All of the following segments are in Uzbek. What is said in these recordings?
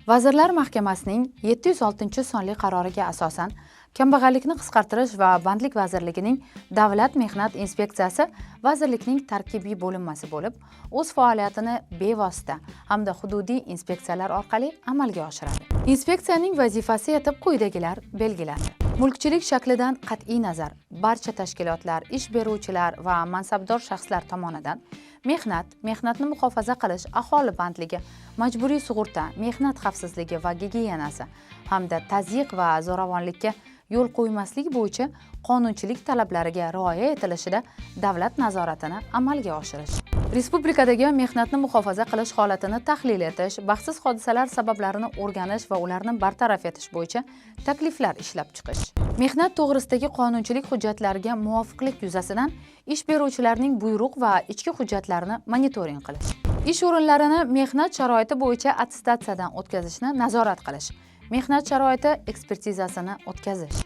Vazirlar Mahkamasining 706 sonli qaroriga asosan kambag'allikni qisqartirish va bandlik vazirligining Davlat mehnat inspeksiyasi vazirlikning tarkibiy bo'linmasi bo'lib, o'z faoliyatini bevosita hamda hududiy inspeksiyalar orqali amalga oshiradi. Inspeksiyaning vazifasi etib quyidagilar belgilandi. Mulkchilik shaklidan qat'iy nazar, barcha tashkilotlar, ish beruvchilar va mansabdor shaxslar tomonidan mehnatni muhofaza qilish, aholi bandligi, majburiy sug'urta, mehnat xavfsizligi va gigiyenasi hamda tazyiq va zo'ravonlikka yo'l qo'ymaslik bo'yicha qonunchilik talablariga rioya etilishida davlat nazoratini amalga oshirish. Respublikadagi mehnatni muhofaza qilish holatini tahlil etish, baxtsiz hodisalar sabablarini o'rganish va ularni bartaraf etish bo'yicha takliflar ishlab chiqish. Mehnat to'g'risidagi qonunchilik hujjatlariga muvofiqlik yuzasidan ish beruvchilarning buyruq va ichki hujjatlarini monitoring qilish. Ish o'rinlarini mehnat sharoiti bo'yicha attestatsiyadan o'tkazishni nazorat qilish. Mehnat sharoiti ekspertizasini o'tkazish.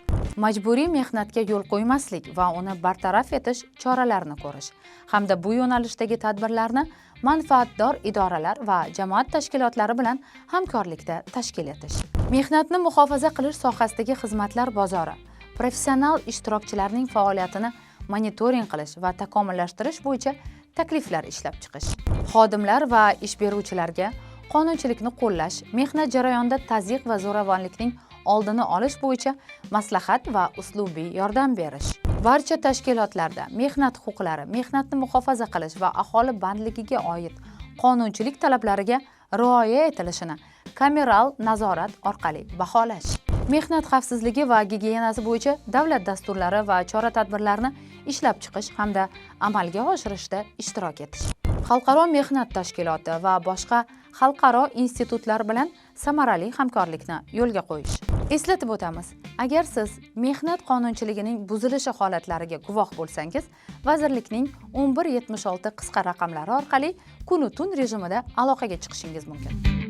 Majburiy mehnatga yo'l qo'ymaslik va uni bartaraf etish choralarini ko'rish hamda bu yo'nalishdagi tadbirlarni manfaatdor idoralar va jamoat tashkilotlari bilan hamkorlikda tashkil etish. Mehnatni muhofaza qilish sohasidagi xizmatlar bozori, professional ishtirokchilarning faoliyatini monitoring qilish va takomillashtirish bo'yicha takliflar ishlab chiqish. Xodimlar va ish beruvchilarga qonunchilikni qo'llash, mehnat jarayonida tazyiq va zo'ravonlikning oldini olish bo'yicha maslahat va uslubiy yordam berish. Barcha tashkilotlarda mehnat huquqlari, mehnatni muhofaza qilish va aholi bandligiga oid qonunchilik talablariga rioya etilishini kameral nazorat orqali baholash. Mehnat xavfsizligi va gigiyenasi bo'yicha davlat dasturlari va chora-tadbirlarni ishlab chiqish hamda amalga oshirishda ishtirok etish. Xalqaro mehnat tashkiloti va boshqa xalqaro institutlar bilan samarali hamkorlikni yo'lga qo'yish. Eslatib o'tamiz, agar siz mehnat qonunchiligining buzilishi holatlariga guvoh bo'lsangiz, vazirlikning 1176 qisqa raqamlari orqali kun-u tun rejimida aloqaga chiqishingiz mumkin.